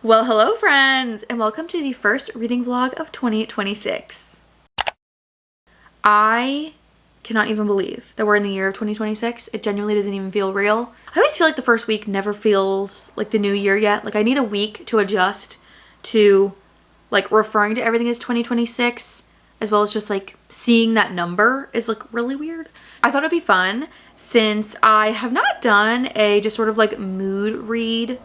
Well, hello friends, and welcome to the first reading vlog of 2026. I cannot even believe that we're in the year of 2026. It genuinely doesn't even feel real. I always feel like the first week never feels like the new year yet. Like I need a week to adjust to like referring to everything as 2026, as well as just like seeing that number is like really weird. I thought it'd be fun since I have not done a just sort of like mood reading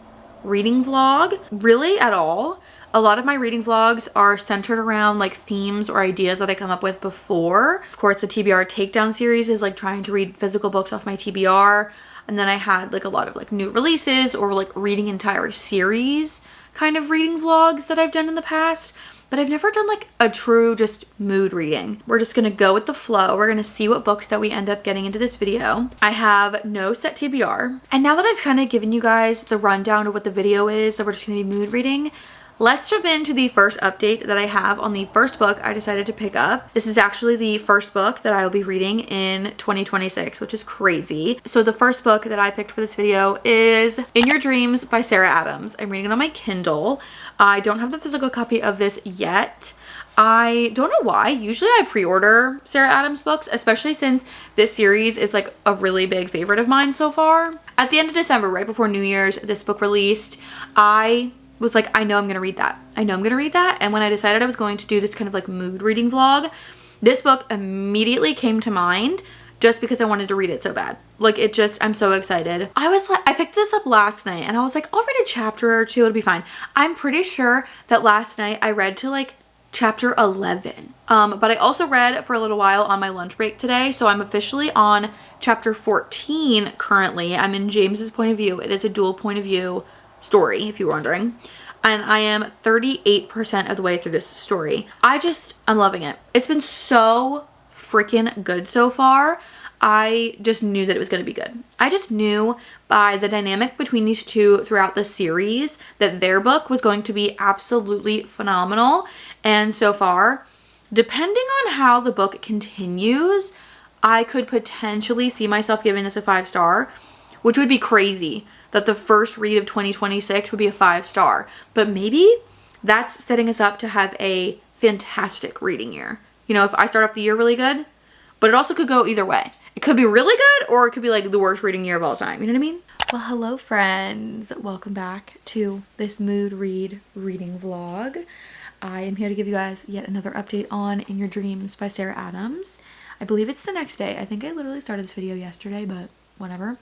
vlog really at all. A lot of my reading vlogs are centered around like themes or ideas that I come up with before. Of course, the TBR Takedown series is like trying to read physical books off my TBR. And then I had like a lot of like new releases or like reading entire series kind of reading vlogs that I've done in the past. But I've never done like a true just mood reading. We're just gonna go with the flow. We're gonna see what books that we end up getting into this video. I have no set TBR. And now that I've kind of given you guys the rundown of what the video is that we're just gonna be mood reading, let's jump into the first update that I have on the first book I decided to pick up. This is actually the first book that I will be reading in 2026, which is crazy. So the first book that I picked for this video is In Your Dreams by Sarah Adams. I'm reading it on my Kindle. I don't have the physical copy of this yet. I don't know why. Usually I pre-order Sarah Adams books, especially since this series is like a really big favorite of mine so far. At the end of December, right before New Year's, this book released. I was like, I know I'm gonna read that. I know I'm gonna read that. And when I decided I was going to do this kind of like mood reading vlog, this book immediately came to mind just because I wanted to read it so bad. Like it just, I'm so excited. I picked this up last night and I was like, I'll read a chapter or two, it'll be fine. I'm pretty sure that last night I read to like chapter 11. But I also read for a little while on my lunch break today. So I'm officially on chapter 14 currently. I'm in James's point of view. It is a dual point of view story, if you're wondering. And I am 38% of the way through this story. I'm loving it. It's been so freaking good so far. I just knew that it was going to be good. I just knew by the dynamic between these two throughout the series that their book was going to be absolutely phenomenal. And so far, depending on how the book continues, I could potentially see myself giving this a 5-star, which would be crazy that the first read of 2026 would be a 5-star. But maybe that's setting us up to have a fantastic reading year. You know, if I start off the year really good, but it also could go either way. It could be really good or it could be like the worst reading year of all time. You know what I mean? Well, hello friends. Welcome back to this mood reading vlog. I am here to give you guys yet another update on In Your Dreams by Sarah Adams. I believe it's the next day. I think I literally started this video yesterday, but whatever.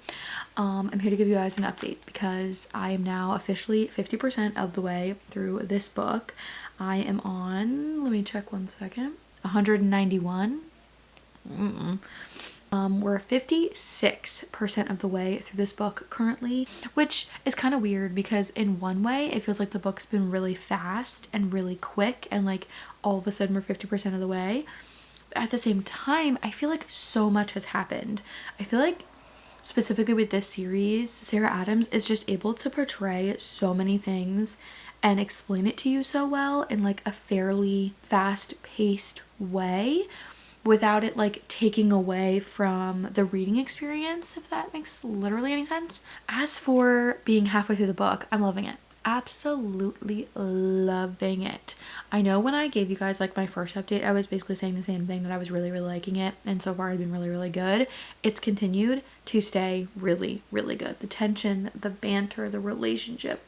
I'm here to give you guys an update because I am now officially 50% of the way through this book. I am on, let me check one second, 191. We're 56% of the way through this book currently, which is kind of weird because in one way it feels like the book's been really fast and really quick and like all of a sudden we're 50% of the way. At the same time, I feel like so much has happened. I feel like specifically with this series, Sarah Adams is just able to portray so many things and explain it to you so well in like a fairly fast-paced way without it like taking away from the reading experience, if that makes literally any sense. As for being halfway through the book, I'm loving it. Absolutely loving it. I know when I gave you guys like my first update, I was basically saying the same thing, that I was really liking it, and so far it's been really good. It's continued to stay really good. The tension, the banter, the relationship,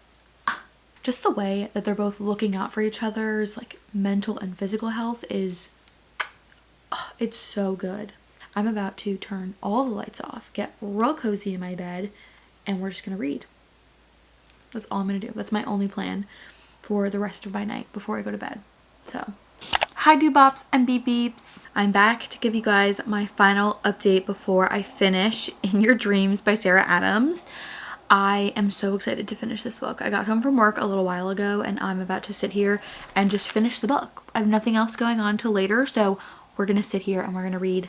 just the way that they're both looking out for each other's like mental and physical health is, it's so good. I'm about to turn all the lights off, get real cozy in my bed, and we're just gonna read. That's all I'm gonna do. That's my only plan for the rest of my night before I go to bed. So, hi do-bops and beep-beeps. I'm back to give you guys my final update before I finish In Your Dreams by Sarah Adams. I am so excited to finish this book. I got home from work a little while ago and I'm about to sit here and just finish the book. I have nothing else going on till later, so we're gonna sit here and we're gonna read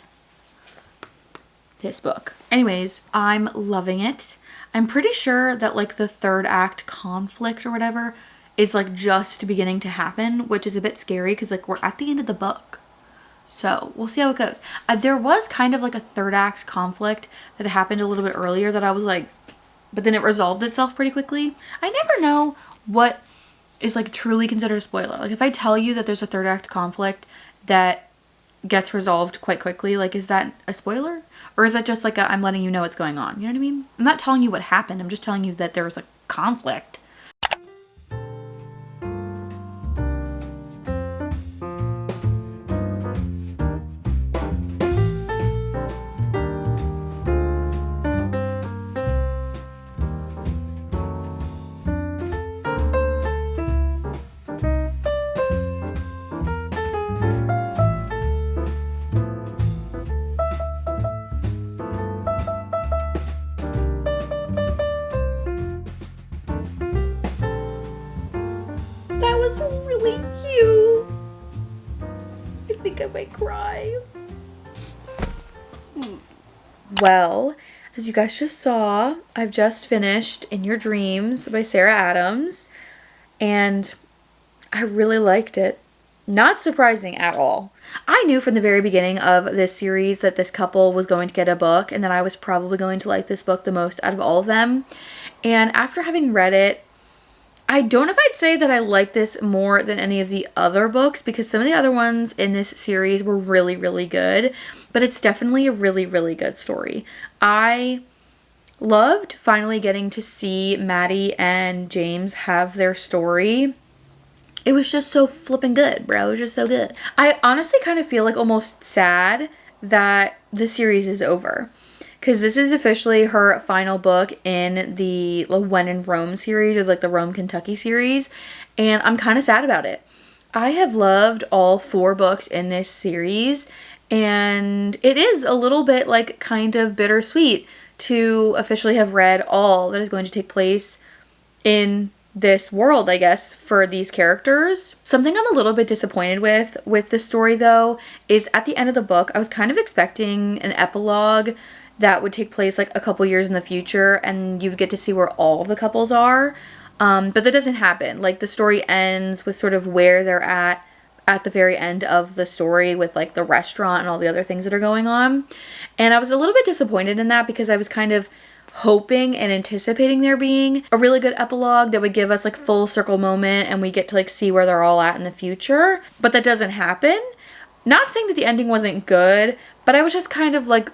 this book. Anyways, I'm loving it. I'm pretty sure that like the third act conflict or whatever is like just beginning to happen, which is a bit scary because like we're at the end of the book. So we'll see how it goes. There was kind of like a third act conflict that happened a little bit earlier that I was like, but then it resolved itself pretty quickly. I never know what is like truly considered a spoiler. Like if I tell you that there's a third act conflict that gets resolved quite quickly, like is that a spoiler? Or is that just like I'm letting you know what's going on? You know what I mean? I'm not telling you what happened. I'm just telling you that there was a conflict. That was really cute. I think I might cry. Well, as you guys just saw, I've just finished In Your Dreams by Sarah Adams, and I really liked it. Not surprising at all. I knew from the very beginning of this series that this couple was going to get a book and that I was probably going to like this book the most out of all of them. And after having read it, I don't know if I'd say that I like this more than any of the other books, because some of the other ones in this series were really, really good, but it's definitely a really, really good story. I loved finally getting to see Maddie and James have their story. It was just so flipping good, bro. It was just so good. I honestly kind of feel like almost sad that the series is over, because this is officially her final book in the When in Rome series, or like the Rome, Kentucky series, and I'm kind of sad about it. I have loved all 4 books in this series, and it is a little bit like kind of bittersweet to officially have read all that is going to take place in this world, I guess, for these characters. Something I'm a little bit disappointed with the story, though, is at the end of the book, I was kind of expecting an epilogue that would take place like a couple years in the future, and you would get to see where all of the couples are. But that doesn't happen. Like the story ends with sort of where they're at the very end of the story, with like the restaurant and all the other things that are going on. And I was a little bit disappointed in that, because I was kind of hoping and anticipating there being a really good epilogue that would give us like full circle moment and we get to like see where they're all at in the future. But that doesn't happen. Not saying that the ending wasn't good, but I was just kind of like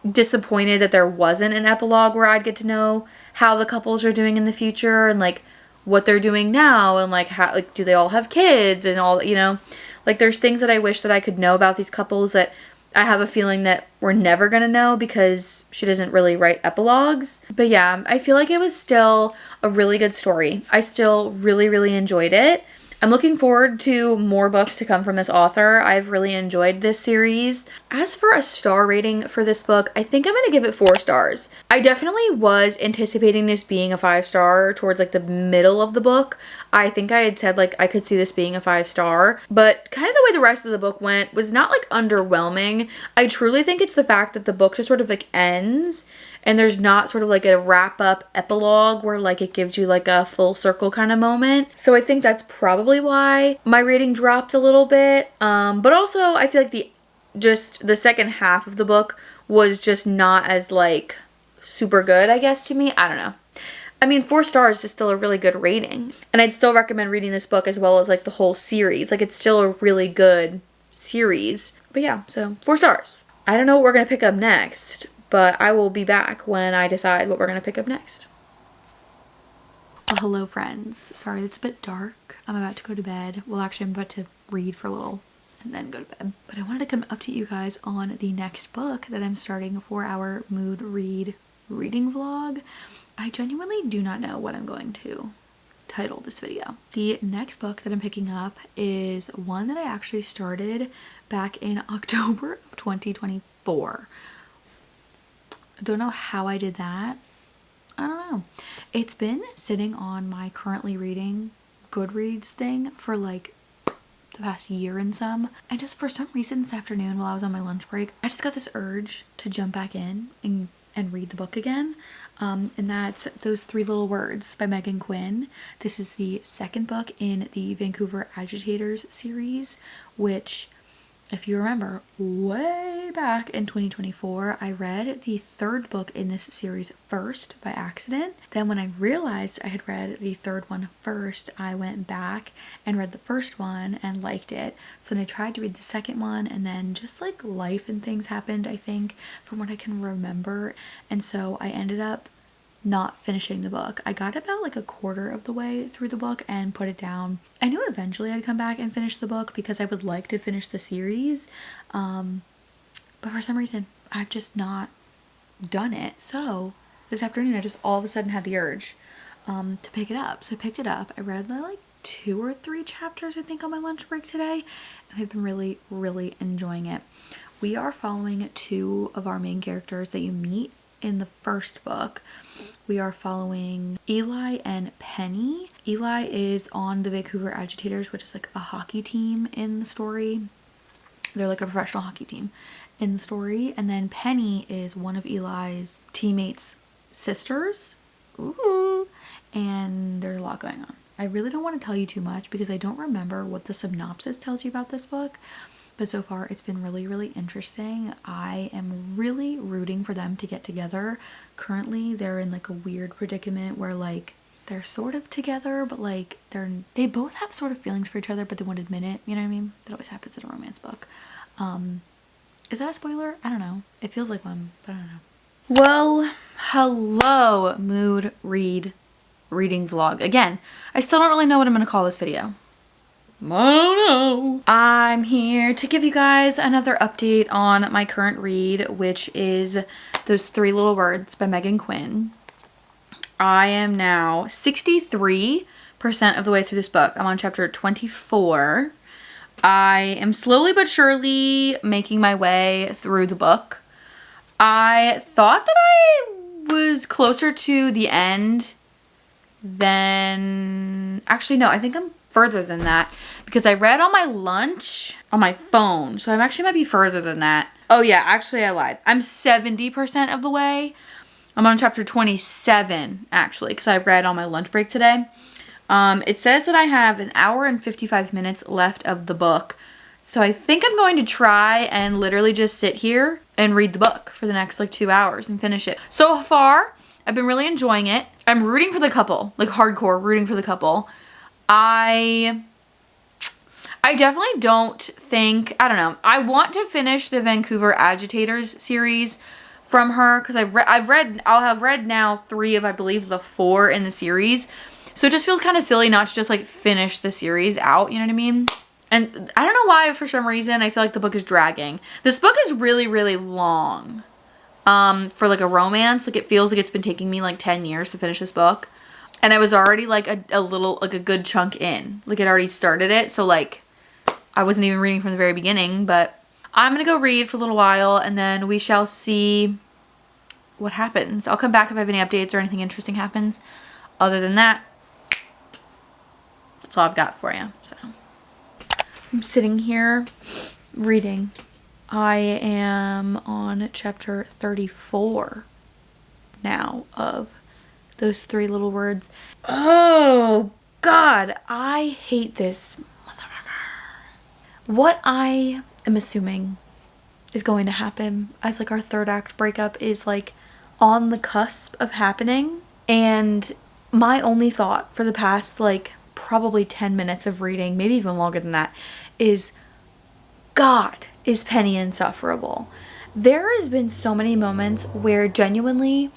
disappointed that there wasn't an epilogue where I'd get to know how the couples are doing in the future and like what they're doing now, and like how, like, do they all have kids and all, you know, like there's things that I wish that I could know about these couples that I have a feeling that we're never gonna know, because she doesn't really write epilogues. But yeah, I feel like it was still a really good story. I still really, really enjoyed it. I'm looking forward to more books to come from this author. I've really enjoyed this series. As for a star rating for this book, I think I'm going to give it 4 stars. I definitely was anticipating this being a 5-star towards like the middle of the book. I think I had said like I could see this being a 5-star, but kind of the way the rest of the book went was not like underwhelming. I truly think it's the fact that the book just sort of like ends, and there's not sort of like a wrap up epilogue where like it gives you like a full circle kind of moment. So I think that's probably why my rating dropped a little bit. But also I feel like the second half of the book was just not as like super good, I guess, to me. I don't know. I mean, 4 stars is still a really good rating. And I'd still recommend reading this book as well as like the whole series. Like it's still a really good series. But yeah, so 4 stars. I don't know what we're going to pick up next, but I will be back when I decide what we're going to pick up next. Well, hello friends. Sorry, it's a bit dark. I'm about to go to bed. Well, actually, I'm about to read for a little and then go to bed. But I wanted to come up to you guys on the next book that I'm starting a 4-hour mood reading vlog. I genuinely do not know what I'm going to title this video. The next book that I'm picking up is one that I actually started back in October of 2024. I don't know how I did that. I don't know. It's been sitting on my currently reading Goodreads thing for like the past year and some. And just for some reason this afternoon while I was on my lunch break, I just got this urge to jump back in and read the book again. And that's Those Three Little Words by Megan Quinn. This is the second book in the Vancouver Agitators series, which if you remember, way back in 2024, I read the third book in this series first by accident. Then when I realized I had read the third one first, I went back and read the first one and liked it. So then I tried to read the second one, and then just like life and things happened, I think, from what I can remember. And so I ended up not finishing the book. I got about like a quarter of the way through the book and put it down. I knew eventually I'd come back and finish the book because I would like to finish the series. But for some reason, I've just not done it. So this afternoon, I just all of a sudden had the urge to pick it up. So I picked it up. I read like 2 or 3 chapters, I think, on my lunch break today. And I've been really, really enjoying it. We are following 2 of our main characters that you meet in the first book. We are following Eli and Penny. Eli is on the Vancouver Agitators, which is like a hockey team in the story. They're like a professional hockey team in the story. And then Penny is one of Eli's teammates' sisters. Ooh. And there's a lot going on. I really don't want to tell you too much because I don't remember what the synopsis tells you about this book. But so far, it's been really, really interesting. I am really rooting for them to get together. Currently, they're in like a weird predicament where like they're sort of together, but like they both have sort of feelings for each other, but they won't admit it. You know what I mean? That always happens in a romance book. Is that a spoiler? I don't know. It feels like one, but I don't know. Well, hello, mood reading vlog. Again, I still don't really know what I'm going to call this video. I don't know. I'm here to give you guys another update on my current read, which is Those Three Little Words by Megan Quinn. I am now 63% of the way through this book. I'm on chapter 24. I am slowly but surely making my way through the book. I thought that I was closer to the end than... Actually, no, I think I'm further than that because I read on my lunch on my phone, so I actually might be further than that. Oh yeah, actually I lied. I'm 70% of the way. I'm on chapter 27 actually because I read on my lunch break today. It says that I have 1 hour and 55 minutes left of the book, so I think I'm going to try and literally just sit here and read the book for the next like 2 hours and finish it. So far I've been really enjoying it. I'm rooting for the couple, like hardcore rooting for the couple. I definitely don't think, I don't know. I want to finish the Vancouver Agitators series from her because I'll have read now 3 of, I believe, the 4 in the series. So it just feels kind of silly not to just like finish the series out, you know what I mean? And I don't know why, for some reason, I feel like the book is dragging. This book is really, really long for like a romance. Like it feels like it's been taking me like 10 years to finish this book. And I was already like a little, like a good chunk in. Like it already started it. So like I wasn't even reading from the very beginning. But I'm going to go read for a little while and then we shall see what happens. I'll come back if I have any updates or anything interesting happens. Other than that, that's all I've got for you. So I'm sitting here reading. I am on chapter 34 now of Those Three Little Words. Oh, God. I hate this motherfucker. What I am assuming is going to happen as like our third act breakup is like on the cusp of happening. And my only thought for the past like probably 10 minutes of reading, maybe even longer than that, is God, is Penny insufferable. There has been so many moments where genuinely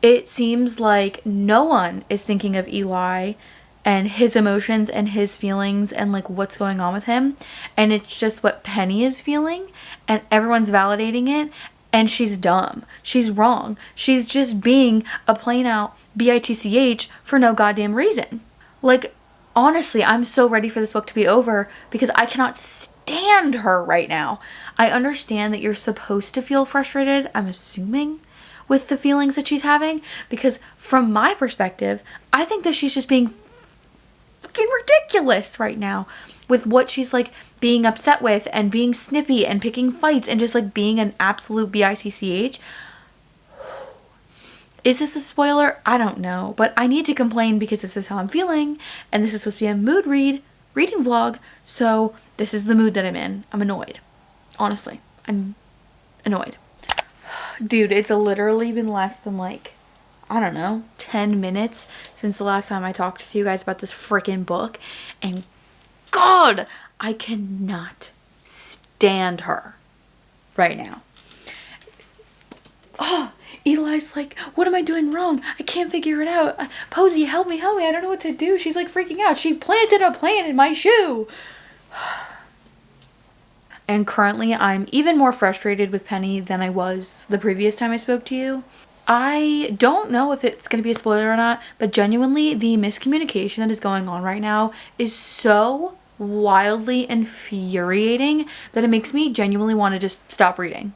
it seems like no one is thinking of Eli and his emotions and his feelings and like what's going on with him. And it's just what Penny is feeling and everyone's validating it. And she's dumb. She's wrong. She's just being a plain out bitch for no goddamn reason. Like, honestly, I'm so ready for this book to be over because I cannot stand her right now. I understand that you're supposed to feel frustrated, I'm assuming, with the feelings that she's having, because from my perspective, I think that she's just being fucking ridiculous right now with what she's like being upset with and being snippy and picking fights and just like being an absolute bitch. Is this a spoiler? I don't know, but I need to complain because this is how I'm feeling and this is supposed to be a mood reading vlog, so this is the mood that I'm in. I'm annoyed. Honestly, I'm annoyed. Dude, it's literally been less than like, I don't know, 10 minutes since the last time I talked to you guys about this freaking book. And God, I cannot stand her right now. Oh, Eli's like, what am I doing wrong? I can't figure it out. Posey, help me. I don't know what to do. She's like freaking out. She planted a plant in my shoe. And currently I'm even more frustrated with Penny than I was the previous time I spoke to you. I don't know if it's going to be a spoiler or not, but genuinely the miscommunication that is going on right now is so wildly infuriating that it makes me genuinely want to just stop reading.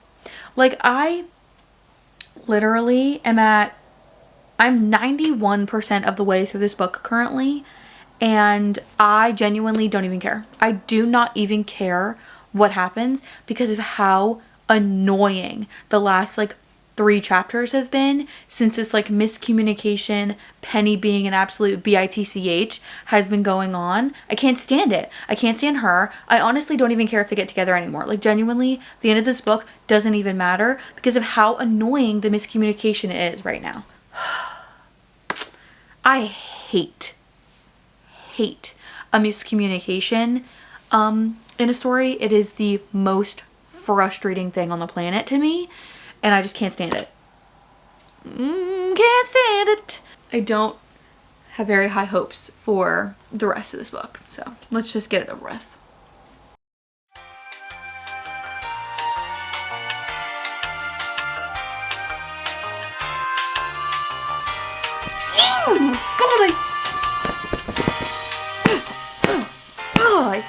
Like, I literally I'm 91% of the way through this book currently, and I genuinely don't even care. I do not even care what happens because of how annoying the last like 3 chapters have been since this like miscommunication, Penny being an absolute bitch has been going on. I can't stand it. I can't stand her. I honestly don't even care if they get together anymore. Like, genuinely, the end of this book doesn't even matter because of how annoying the miscommunication is right now. I hate a miscommunication in a story. It is the most frustrating thing on the planet to me, and I just can't stand it. Can't stand it. I don't have very high hopes for the rest of this book, so let's just get it over with. I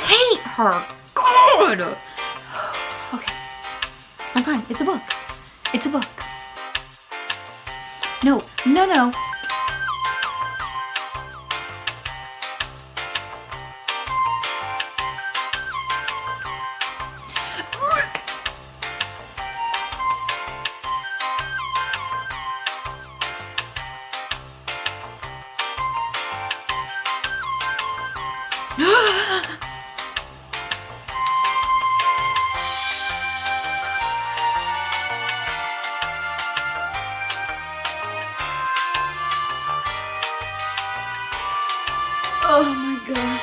hate her. God. Okay. I'm fine. It's a book. It's a book. No. Oh my God.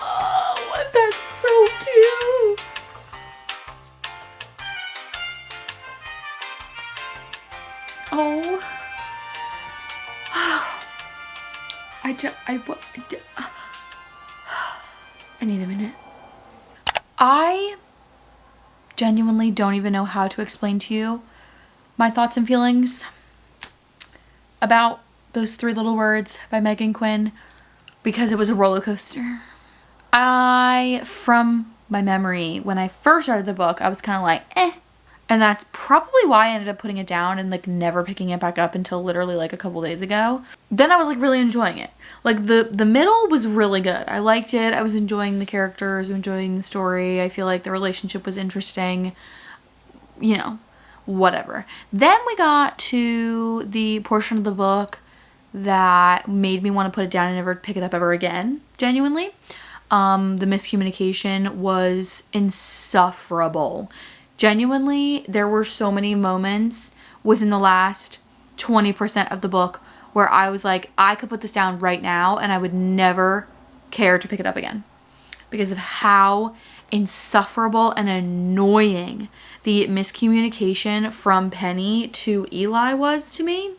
Oh, that's so cute. Oh. I need a minute. I genuinely don't even know how to explain to you my thoughts and feelings about those 3 little words by Megan Quinn because it was a roller coaster. From my memory, when I first started the book, I was kind of like, eh. And that's probably why I ended up putting it down and like never picking it back up until literally like a couple days ago. Then I was like really enjoying it. Like the middle was really good. I liked it. I was enjoying the characters, enjoying the story. I feel like the relationship was interesting. You know, whatever. Then we got to the portion of the book that made me want to put it down and never pick it up ever again, genuinely. The miscommunication was insufferable. Genuinely, there were so many moments within the last 20% of the book where I was like, I could put this down right now and I would never care to pick it up again because of how insufferable and annoying the miscommunication from Penny to Eli was to me.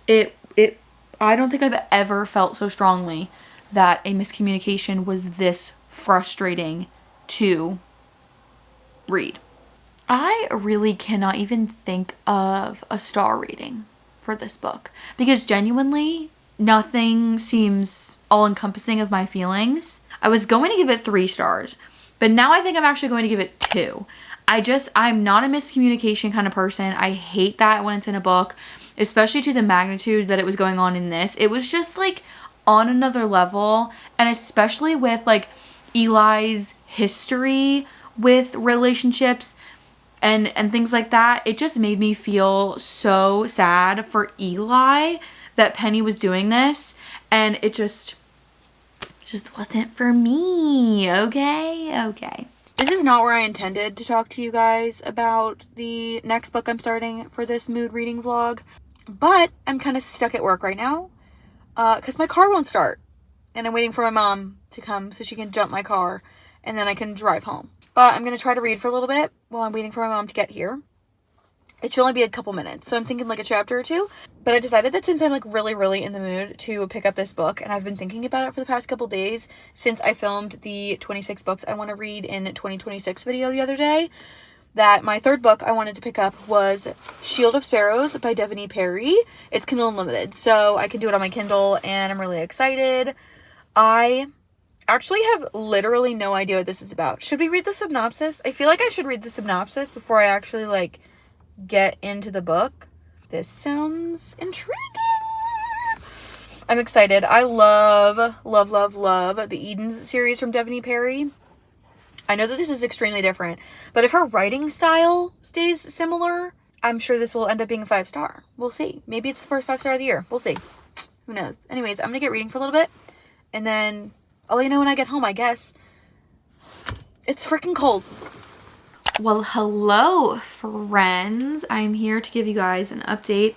I don't think I've ever felt so strongly that a miscommunication was this frustrating to read. I really cannot even think of a star rating for this book because genuinely nothing seems all-encompassing of my feelings. I was going to give it 3 stars, but now I think I'm actually going to give it 2. I'm not a miscommunication kind of person. I hate that when it's in a book, especially to the magnitude that it was going on in this. It was just like on another level, and especially with like Eli's history with relationships and things like that, it just made me feel so sad for Eli that Penny was doing this, and it just wasn't for me. Okay. This is not where I intended to talk to you guys about the next book I'm starting for this mood reading vlog, but I'm kind of stuck at work right now because my car won't start, and I'm waiting for my mom to come so she can jump my car and then I can drive home. But I'm going to try to read for a little bit while I'm waiting for my mom to get here. It should only be a couple minutes, so I'm thinking like a chapter or two. But I decided that since I'm like really in the mood to pick up this book, and I've been thinking about it for the past couple days since I filmed the 26 books I want to read in 2026 video the other day, that my third book I wanted to pick up was Shield of Sparrows by Devaney Perry. It's Kindle Unlimited, so I can do it on my Kindle, and I'm really excited. I actually have literally no idea what this is about. Should we read the synopsis? I feel like I should read the synopsis before I actually like get into the book. This sounds intriguing. I'm excited. I love the Edens series from Devaney Perry. I know that this is extremely different, but if her writing style stays similar, I'm sure this will end up being a 5-star. We'll see. Maybe it's the first 5-star of the year. We'll see. Who knows? Anyways, I'm gonna get reading for a little bit, and then I'll let you know when I get home, I guess. It's freaking cold. Well, hello, friends. I'm here to give you guys an update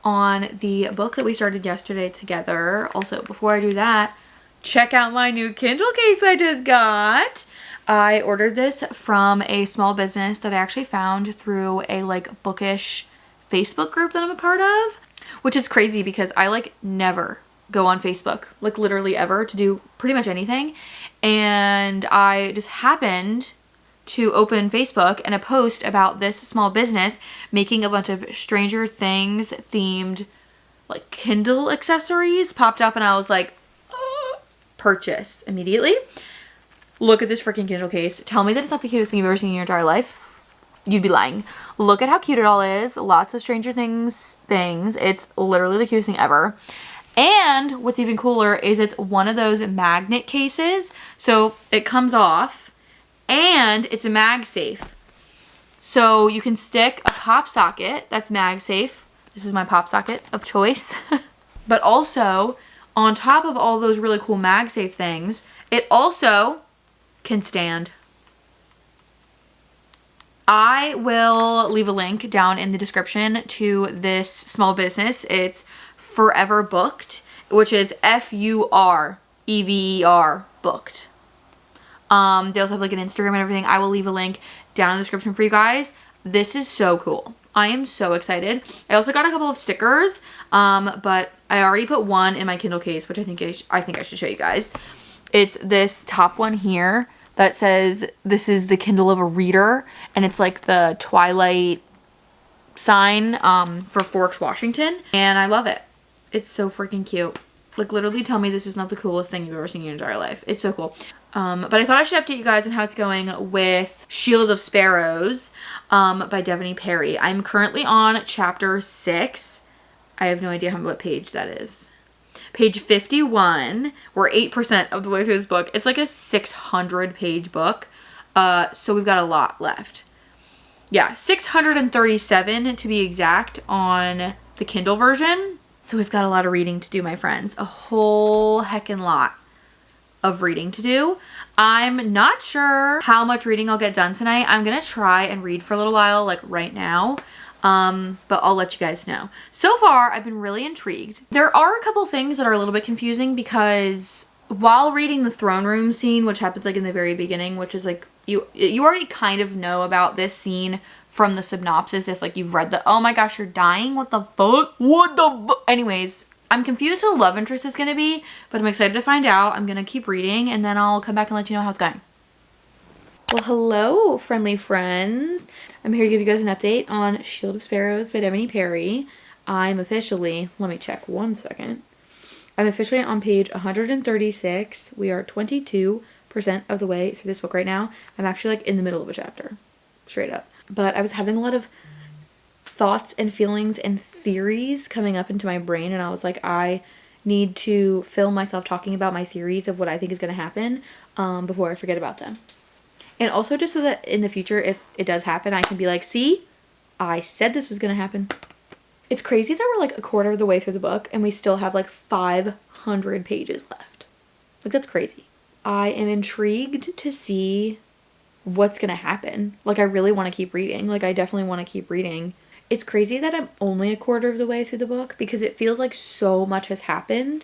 on the book that we started yesterday together. Also, before I do that, check out my new Kindle case I just got. I ordered this from a small business that I actually found through a like bookish Facebook group that I'm a part of, which is crazy because I like never go on Facebook, like literally ever, to do pretty much anything. And I just happened to open Facebook, and a post about this small business making a bunch of Stranger Things themed like Kindle accessories popped up, and I was like, purchase immediately. Look at this freaking Kindle case. Tell me that it's not the cutest thing you've ever seen in your entire life. You'd be lying. Look at how cute it all is. Lots of Stranger Things things. It's literally the cutest thing ever. And what's even cooler is it's one of those magnet cases. So it comes off, and it's a MagSafe. So you can stick a pop socket that's MagSafe. This is my pop socket of choice. But also, on top of all those really cool MagSafe things, it also can stand. I will leave a link down in the description to this small business. It's Forever Booked, which is Furever booked. They also have like an Instagram and everything. I will leave a link down in the description for you guys. This is so cool. I am so excited. I also got a couple of stickers, but I already put one in my Kindle case, which I think I should show you guys. It's this top one here that says, "This is the Kindle of a reader," and it's like the Twilight sign for Forks, Washington, and I love it. It's so freaking cute. Like, literally tell me this is not the coolest thing you've ever seen in your entire life. It's so cool. But I thought I should update you guys on how it's going with Shield of Sparrows by Devaney Perry. I'm currently on chapter 6. I have no idea what page that is. Page 51. We're 8% of the way through this book. It's like a 600-page book. So we've got a lot left. Yeah, 637 to be exact on the Kindle version. So we've got a lot of reading to do, my friends. A whole heckin' lot of reading to do. I'm not sure how much reading I'll get done tonight. I'm gonna try and read for a little while, like right now. But I'll let you guys know. So far, I've been really intrigued. There are a couple things that are a little bit confusing because while reading the throne room scene, which happens like in the very beginning, which is like, you already kind of know about this scene from the synopsis if like you've read the, oh my gosh, you're dying, what the fuck? Anyways, I'm confused who the love interest is going to be, but I'm excited to find out. I'm going to keep reading, and then I'll come back and let you know how it's going. Well, hello, friendly friends. I'm here to give you guys an update on Shield of Sparrows by Devaney Perry. I'm officially, let me check 1 second. I'm officially on page 136. We are 22% of the way through this book right now. I'm actually like in the middle of a chapter, straight up. But I was having a lot of thoughts and feelings and theories coming up into my brain, and I was like, I need to film myself talking about my theories of what I think is going to happen before I forget about them. And also just so that in the future, if it does happen, I can be like, see, I said this was gonna happen. It's crazy that we're like a quarter of the way through the book and we still have like 500 pages left. Like, that's crazy. I am intrigued to see what's gonna happen. Like, I really want to keep reading. Like, I definitely want to keep reading. It's crazy that I'm only a quarter of the way through the book because it feels like so much has happened.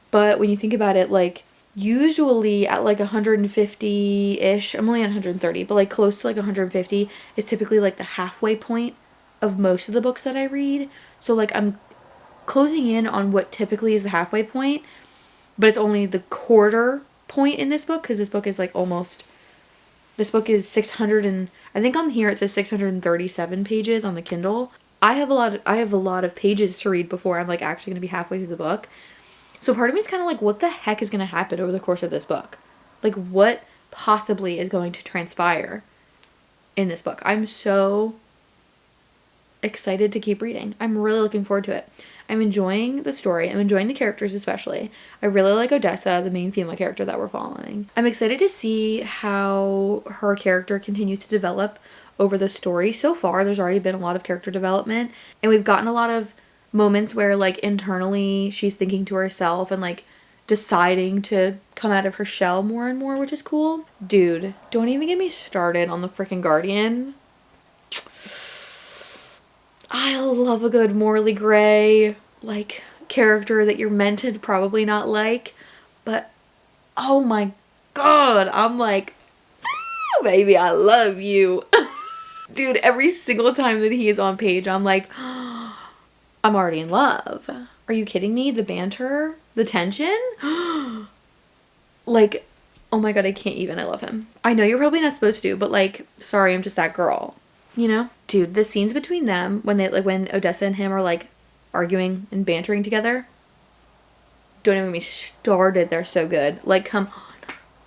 But when you think about it, like, usually at like 150-ish, I'm only at 130, but like close to like 150 is typically like the halfway point of most of the books that I read. So like I'm closing in on what typically is the halfway point, but it's only the quarter point in this book because this book is like almost, this book is 600 and I think on here it says 637 pages on the Kindle. I have a lot of pages to read before I'm like actually going to be halfway through the book. So part of me is kind of like, what the heck is going to happen over the course of this book? Like, what possibly is going to transpire in this book? I'm so excited to keep reading. I'm really looking forward to it. I'm enjoying the story. I'm enjoying the characters especially. I really like Odessa, the main female character that we're following. I'm excited to see how her character continues to develop over the story. So far, there's already been a lot of character development, and we've gotten a lot of moments where like internally she's thinking to herself and like deciding to come out of her shell more and more, which is cool. Dude, don't even get me started on the freaking Guardian. I love a good Morley Gray like character that you're meant to probably not like, but oh my god, I'm like, baby, I love you. Dude, every single time that he is on page, I'm like, I'm already in love. Are you kidding me? The banter, the tension, like, oh my god, I can't even. I love him. I know you're probably not supposed to, but like, sorry, I'm just that girl, you know? Dude, the scenes between them when they like when Odessa and him are like arguing and bantering together, don't even get me started. They're so good. Like, come on.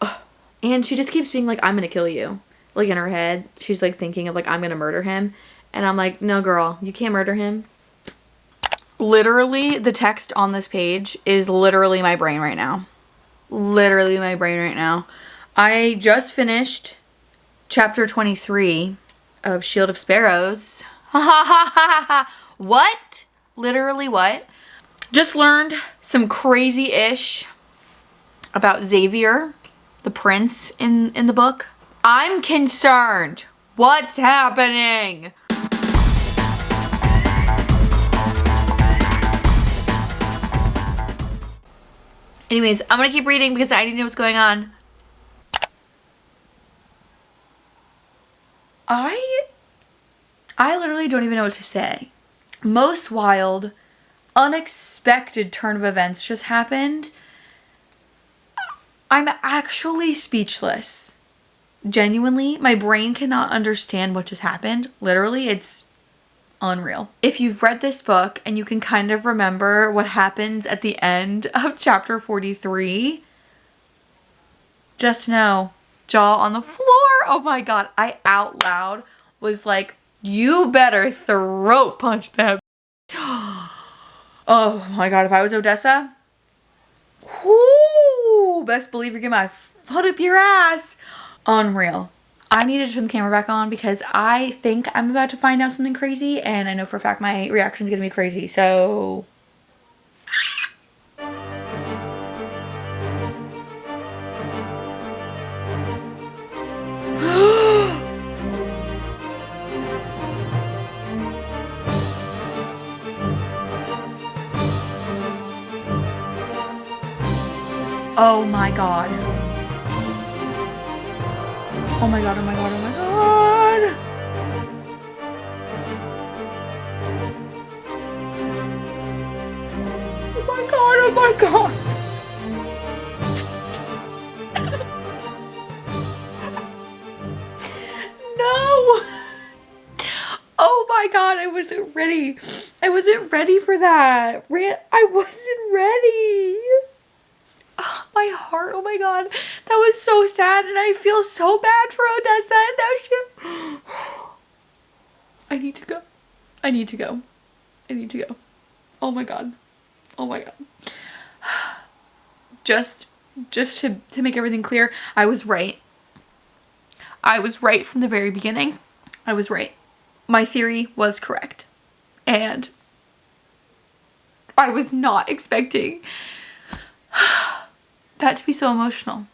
Ugh. And she just keeps being like, I'm gonna kill you. Like, in her head, she's like thinking of like, I'm gonna murder him. And I'm like, no girl, you can't murder him. Literally, the text on this page is literally my brain right now. Literally my brain right now. I just finished chapter 23 of Shield of Sparrows. What? Literally what? Just learned some crazy-ish about Xavier, the prince in the book. I'm concerned. What's happening? Anyways, I'm gonna keep reading because I need to know what's going on. I literally don't even know what to say. Most wild, unexpected turn of events just happened. I'm actually speechless. Genuinely, my brain cannot understand what just happened. Literally, it's unreal. If you've read this book and you can kind of remember what happens at the end of chapter 43, just know, jaw on the floor. Oh my god, I out loud was like, you better throat punch that. Oh my god, if I was Odessa, whoo, best believe you're getting my foot up your ass. Unreal. I need to turn the camera back on because I think I'm about to find out something crazy, and I know for a fact my reaction is gonna be crazy, so. Oh my god. Oh my god, oh my god, oh my god. Oh my god, oh my god. No. Oh my god, I wasn't ready. I wasn't ready for that. I wasn't ready. Oh, my heart, oh my god. That was so sad, and I feel so bad for Odessa, and now she... I need to go. I need to go. I need to go. Oh my god. Oh my god. Just to make everything clear, I was right. I was right from the very beginning. I was right. My theory was correct. And I was not expecting that to be so emotional.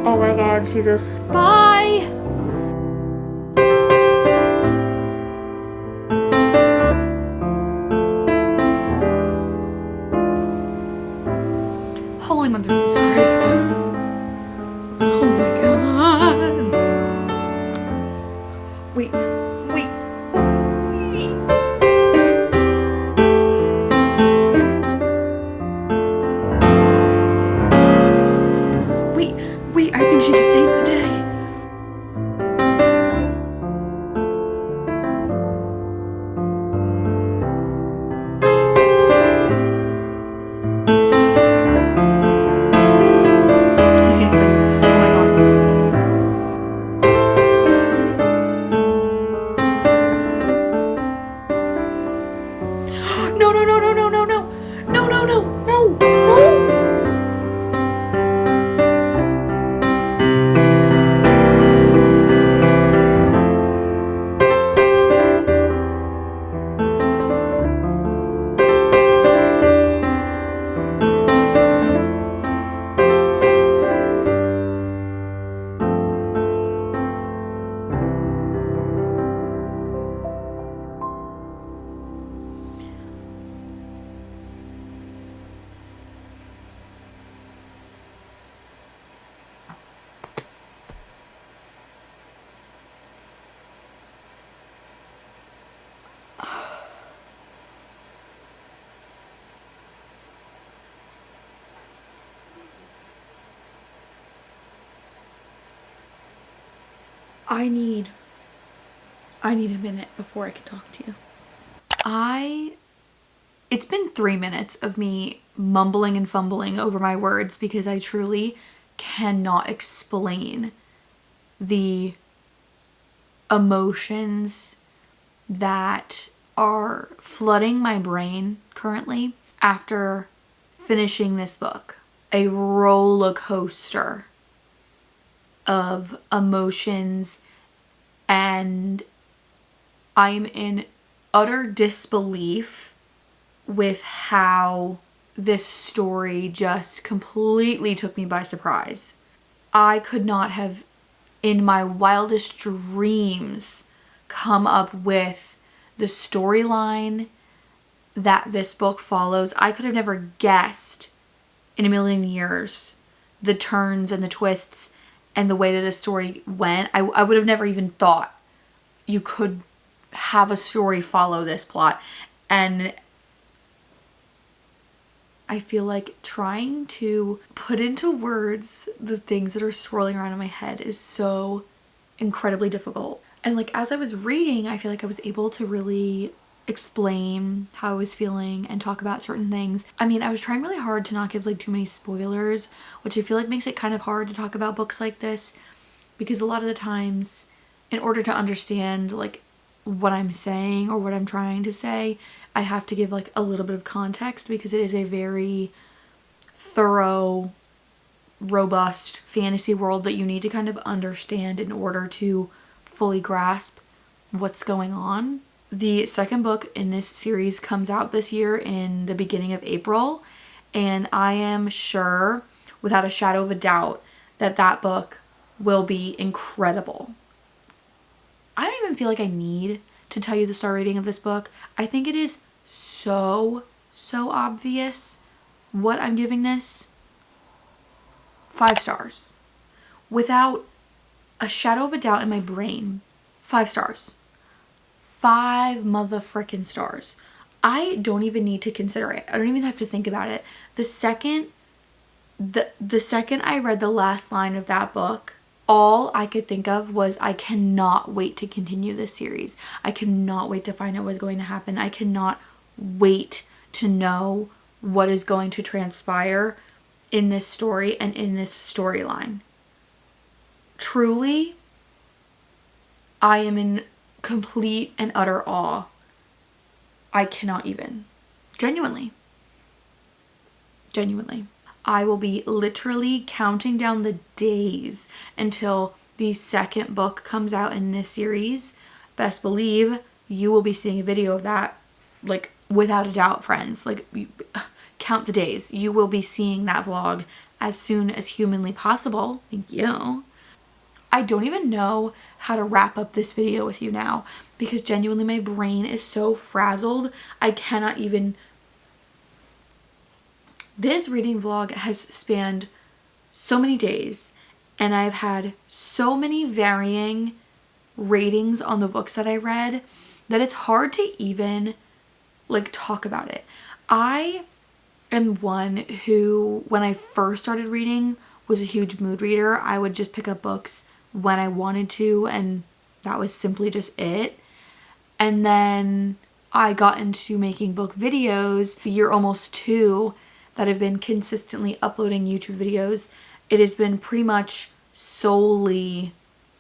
Oh my god, she's a spy! Holy Mother of Christ. Oh my god. Wait. Wait, I think she could save the day. He's gonna kill her. Oh my god. No. I need a minute before I can talk to you. It's been 3 minutes of me mumbling and fumbling over my words because I truly cannot explain the emotions that are flooding my brain currently after finishing this book. A roller coaster of emotions, and I'm in utter disbelief with how this story just completely took me by surprise. I could not have, in my wildest dreams, come up with the storyline that this book follows. I could have never guessed in a million years the turns and the twists and the way that this story went. I would have never even thought you could have a story follow this plot. And I feel like trying to put into words the things that are swirling around in my head is so incredibly difficult. And like as I was reading, I feel like I was able to really explain how I was feeling and talk about certain things. I mean, I was trying really hard to not give like too many spoilers, which I feel like makes it kind of hard to talk about books like this, because a lot of the times, in order to understand like what I'm saying or what I'm trying to say, I have to give like a little bit of context, because it is a very thorough, robust fantasy world that you need to kind of understand in order to fully grasp what's going on. The second book in this series comes out this year in the beginning of April, and I am sure, without a shadow of a doubt, that that book will be incredible. I don't even feel like I need to tell you the star rating of this book. I think it is so obvious what I'm giving this. 5 stars. Without a shadow of a doubt in my brain. 5 stars. 5 motherfucking stars. I don't even need to consider it. I don't even have to think about it. The second I read the last line of that book, all I could think of was, I cannot wait to continue this series. I cannot wait to find out what's going to happen. I cannot wait to know what is going to transpire in this story and in this storyline. Truly, I am in complete and utter awe. I cannot even. Genuinely. Genuinely. I will be literally counting down the days until the second book comes out in this series. Best believe you will be seeing a video of that, like, without a doubt, friends. Like, count the days. You will be seeing that vlog as soon as humanly possible. Thank you. I don't even know how to wrap up this video with you now because genuinely my brain is so frazzled. I cannot even... This reading vlog has spanned so many days and I've had so many varying ratings on the books that I read that it's hard to even like talk about it. I am one who, when I first started reading, was a huge mood reader. I would just pick up books when I wanted to and that was simply just it. And then I got into making book videos, year almost 2, that have been consistently uploading YouTube videos. It has been pretty much solely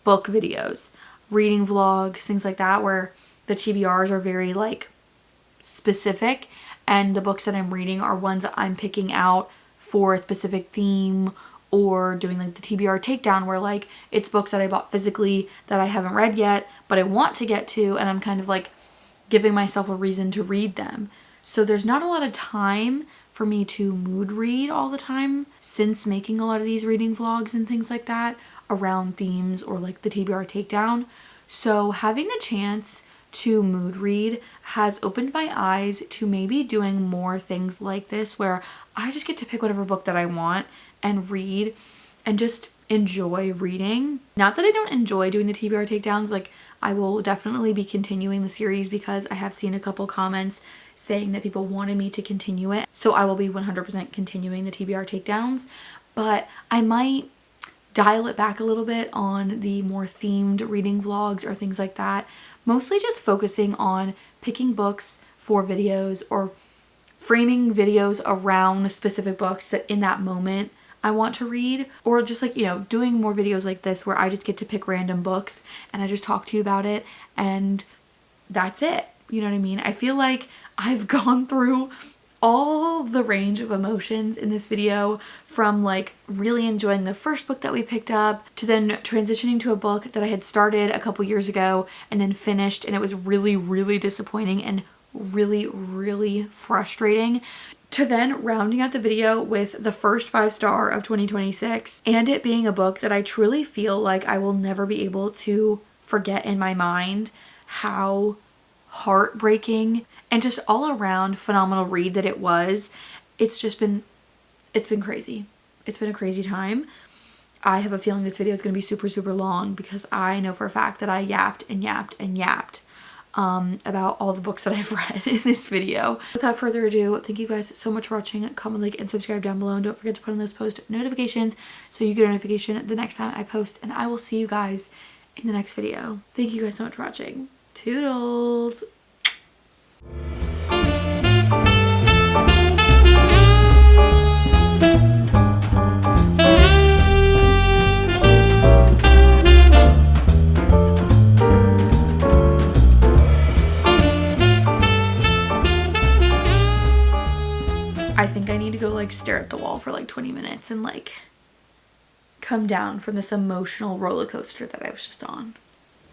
book videos, reading vlogs, things like that, where the TBRs are very like specific and the books that I'm reading are ones that I'm picking out for a specific theme, or doing like the TBR takedown where like it's books that I bought physically that I haven't read yet but I want to get to, and I'm kind of like giving myself a reason to read them. So there's not a lot of time for me to mood read all the time since making a lot of these reading vlogs and things like that around themes or like the TBR takedown. So having the chance to mood read has opened my eyes to maybe doing more things like this where I just get to pick whatever book that I want and read and just enjoy reading. Not that I don't enjoy doing the TBR takedowns, like I will definitely be continuing the series because I have seen a couple comments saying that people wanted me to continue it. So I will be 100% continuing the TBR takedowns, but I might dial it back a little bit on the more themed reading vlogs or things like that. Mostly just focusing on picking books for videos or framing videos around specific books that in that moment I want to read, or just like, you know, doing more videos like this where I just get to pick random books and I just talk to you about it and that's it. You know what I mean? I feel like I've gone through all the range of emotions in this video, from like really enjoying the first book that we picked up to then transitioning to a book that I had started a couple years ago and then finished and it was really, really disappointing and really, really frustrating, to then rounding out the video with the first 5-star of 2026 and it being a book that I truly feel like I will never be able to forget in my mind how heartbreaking and just all around phenomenal read that it was. It's been crazy. It's been a crazy time. I have a feeling this video is going to be super, super long because I know for a fact that I yapped and yapped and yapped about all the books that I've read in this video. Without further ado, thank you guys so much for watching. Comment, like, and subscribe down below, and don't forget to put on those post notifications so you get a notification the next time I post, and I will see you guys in the next video. Thank you guys so much for watching. Toodles! I think I need to go like stare at the wall for like 20 minutes and like come down from this emotional roller coaster that I was just on.